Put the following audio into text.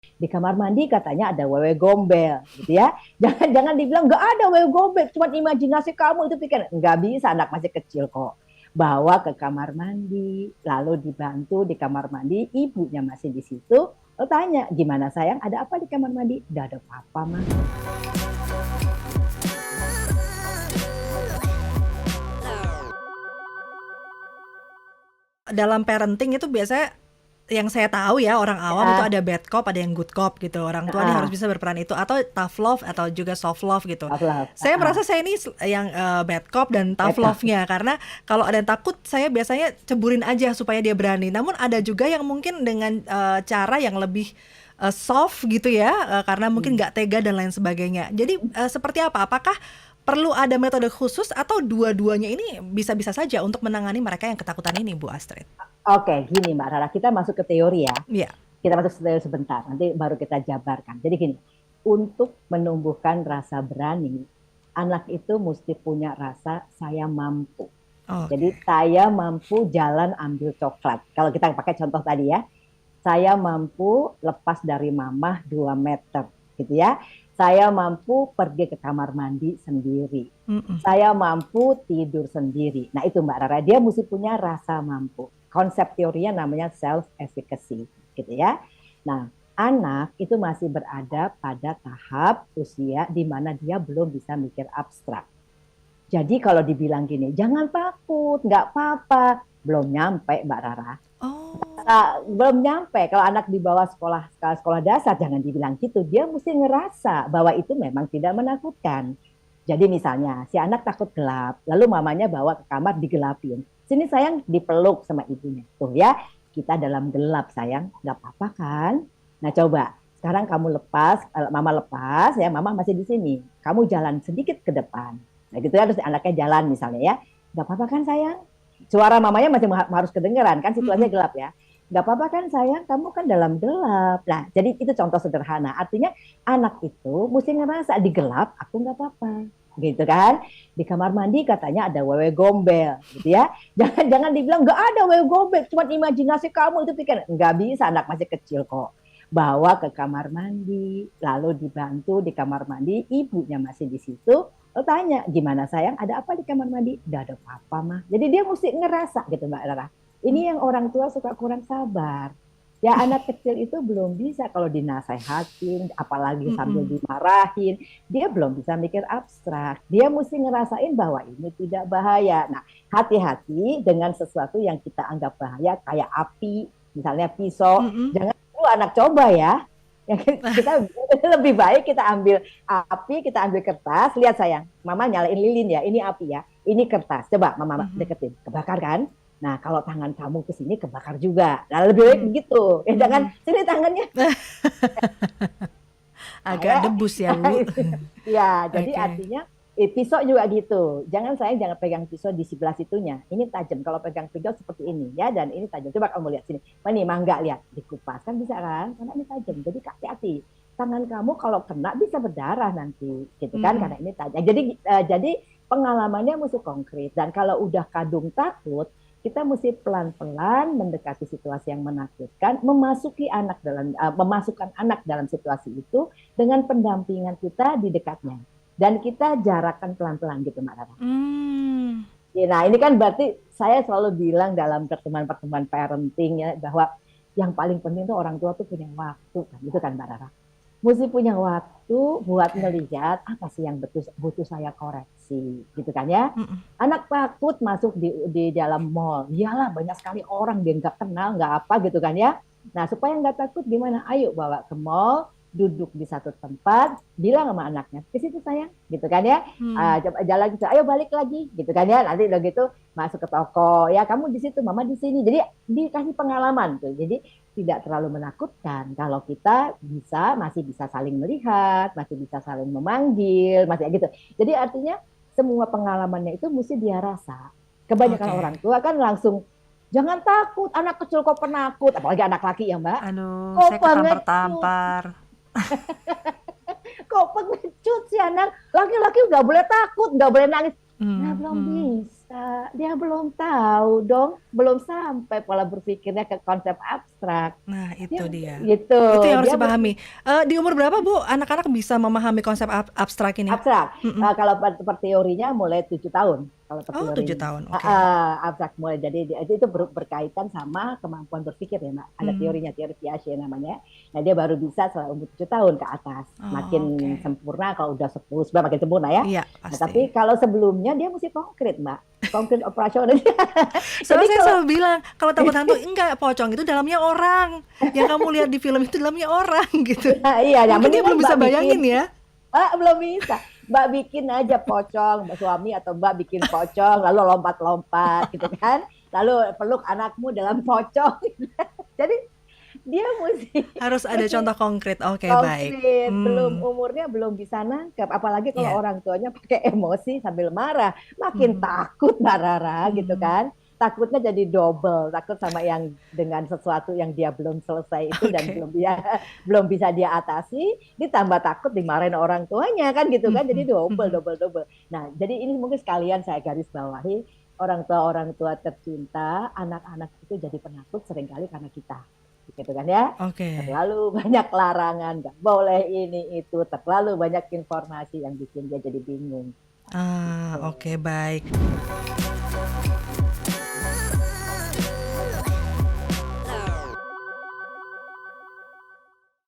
Di kamar mandi katanya ada wewe gombel, gitu ya. Jangan dibilang nggak ada wewe gombel, cuma imajinasi kamu itu pikiran. Nggak bisa, anak masih kecil kok. Bawa ke kamar mandi, lalu dibantu di kamar mandi, ibunya masih di situ. Lo tanya, gimana sayang, ada apa di kamar mandi? Udah ada papa, mah. Dalam parenting itu biasanya yang saya tahu ya, orang awam itu Ah, ada bad cop, ada yang good cop gitu. Orang tua nih harus ah, bisa berperan itu, atau tough love atau juga soft love gitu. love, love. Saya merasa saya ini yang bad cop dan tough Backup. love-nya, karena kalau ada yang takut saya biasanya ceburin aja supaya dia berani. Namun ada juga yang mungkin dengan cara yang lebih soft gitu ya, karena mungkin Hmm. nggak tega dan lain sebagainya. Jadi seperti apa? Apakah perlu ada metode khusus atau dua-duanya ini bisa-bisa saja untuk menangani mereka yang ketakutan ini, Bu Astrid? Oke, gini Mbak Rara, kita masuk ke teori ya. Iya. Kita masuk ke teori sebentar, nanti baru kita jabarkan. Jadi gini, untuk menumbuhkan rasa berani, anak itu mesti punya rasa saya mampu. Jadi Oke. saya mampu jalan ambil coklat. Kalau kita pakai contoh tadi ya, saya mampu lepas dari mamah 2 meter, gitu ya. Saya mampu pergi ke kamar mandi sendiri. Mm-mm. Saya mampu tidur sendiri. Nah itu Mbak Rara, dia mesti punya rasa mampu. Konsep teorinya namanya self-efficacy, gitu ya. Nah, anak itu masih berada pada tahap usia di mana dia belum bisa mikir abstrak. Jadi kalau dibilang gini, jangan takut, nggak apa-apa, belum nyampe Mbak Rara. Oh. Belum nyampe. Kalau anak di bawah sekolah dasar, jangan dibilang gitu. Dia mesti ngerasa bahwa itu memang tidak menakutkan. Jadi misalnya, si anak takut gelap, lalu mamanya bawa ke kamar digelapin. Sini sayang, dipeluk sama ibunya. Tuh ya, kita dalam gelap sayang, nggak apa-apa kan? Nah coba, sekarang kamu lepas, mama lepas, ya mama masih di sini. Kamu jalan sedikit ke depan. Nah gitu ya, terus anaknya jalan misalnya ya. Nggak apa-apa kan sayang? Suara mamanya masih harus kedengeran, kan situasinya Mm-mm. gelap ya. Nggak apa-apa kan sayang, kamu kan dalam gelap. Nah, jadi itu contoh sederhana. Artinya anak itu mesti ngerasa di gelap, aku nggak apa-apa. Gitu kan. Di kamar mandi katanya ada wewe gombel. Gitu ya. Jangan dibilang nggak ada wewe gombel, cuma imajinasi kamu itu pikiran. Nggak bisa, anak masih kecil kok. Bawa ke kamar mandi, lalu dibantu di kamar mandi, ibunya masih di situ. Lo tanya, gimana sayang, ada apa di kamar mandi? Udah ada papa, mah. Jadi dia mesti ngerasa gitu Mbak Rara. Ini yang orang tua suka kurang sabar. Ya anak kecil itu belum bisa kalau dinasehatin, apalagi sambil Mm-mm. dimarahin, dia belum bisa mikir abstrak. Dia mesti ngerasain bahwa ini tidak bahaya. Nah, hati-hati dengan sesuatu yang kita anggap bahaya, kayak api, misalnya pisau. Mm-mm. Jangan dulu anak coba ya. Kita lebih baik kita ambil api, kita ambil kertas. Lihat sayang, mama nyalain lilin ya, ini api ya, ini kertas. Coba mama Mhm. deketin, kebakar kan? Nah, kalau tangan kamu ke sini kebakar juga. Nah, lebih baik Mm. begitu. Ya jangan Mm-mm. sini tangannya. Agak Saya debus ya, Bu. ya, jadi Oke. artinya pisau juga gitu. Jangan saya jangan pegang pisau di sebelah situnya. Ini tajam. Kalau pegang pisau seperti ini ya, dan ini tajam. Coba kamu lihat sini. Ini mangga lihat dikupas kan bisa kan? Karena ini tajam. Jadi hati-hati. Tangan kamu kalau kena bisa berdarah nanti, gitu kan? Mm-mm. Karena ini tajam. Jadi pengalamannya mesti konkret. Dan kalau udah kadung takut, kita mesti pelan-pelan mendekati situasi yang menakutkan, memasukkan anak dalam situasi itu dengan pendampingan kita di dekatnya. Dan kita jarakkan pelan-pelan gitu Mbak Rara. Mm. Ya, nah ini kan berarti saya selalu bilang dalam pertemuan-pertemuan parenting ya, bahwa yang paling penting tuh orang tua tuh punya waktu kan, gitu kan Mbak Rara. Mesti punya waktu buat Oke. melihat apa sih yang butuh saya koreksi, gitu kan ya. Mm-mm. Anak takut masuk di dalam mall, iyalah banyak sekali orang dia nggak kenal nggak apa gitu kan ya. Nah supaya nggak takut gimana? Ayo bawa ke mall, duduk di satu tempat, bilang sama anaknya, ke situ sayang, gitu kan ya. Mm. Coba jalan gitu, ayo balik lagi, gitu kan ya. Nanti udah gitu masuk ke toko, ya kamu di situ, mama di sini. Jadi dikasih pengalaman tuh. Jadi tidak terlalu menakutkan kalau kita masih bisa saling melihat, masih bisa saling memanggil, masih gitu. Jadi artinya semua pengalamannya itu mesti dia rasa. Kebanyakan orang Oke. tua kan langsung jangan takut, anak kecil kok penakut, apalagi anak laki ya Mbak. Aduh, Kok saya pengecut, ketampar-tampar. kok pengecut sih anak. Laki-laki nggak boleh takut, nggak boleh nangis. Nah belum Mm. bisa. Dia belum tahu dong, belum sampai pola berpikirnya ke konsep abstrak. Nah, itu Dia dia. gitu, Itu yang harus dia dipahami. Di umur berapa, Bu, anak-anak bisa memahami konsep abstrak ini? abstrak. Mm-mm. Kalau per teorinya mulai 7 tahun. Kalau per Oh, 7 teorinya, tahun. Oke. abstrak mulai. Jadi itu berkaitan sama kemampuan berpikir ya, Mbak. Ada Hmm. teorinya, teori Piaget namanya. Nah, dia baru bisa setelah umur 7 tahun ke atas. Oh, Makin oke. sempurna kalau udah 10, 11 makin sempurna ya. Iya, Nah, pasti. tapi kalau sebelumnya dia mesti konkret, Mbak. Konkret operasional. Jadi Soalnya saya kalau selalu bilang, kalau takut hantu, enggak, pocong itu dalamnya orang. Yang kamu lihat di film itu dalamnya orang gitu. iya, ya Mungkin dia mendingan belum bisa Mbak bikin. bayangin ya. Belum bisa. Mbak bikin aja pocong, Mbak suami atau Mbak bikin pocong, lalu lompat-lompat gitu kan. Lalu peluk anakmu dalam pocong. Jadi dia mesti Harus ada mesti contoh konkret. Oke, baik. konkret. Belum Hmm. umurnya belum bisa nangkep. Apalagi kalau Ya. orang tuanya pakai emosi sambil marah, makin Hmm. takut Mbak Rara gitu Hmm. kan. Takutnya jadi double, takut sama yang dengan sesuatu yang dia belum selesai itu dan Oke. belum bisa dia atasi, ditambah takut dimarahin orang tuanya kan gitu kan, Mhm, jadi double mhm. double double. Nah, jadi ini mungkin sekalian saya garis bawahi, orang tua tercinta, anak-anak itu jadi penakut seringkali karena kita, gitu kan ya. Oke. Terlalu banyak larangan, nggak boleh ini itu, terlalu banyak informasi yang bikin dia jadi bingung. Ah, Gitu. oke, baik.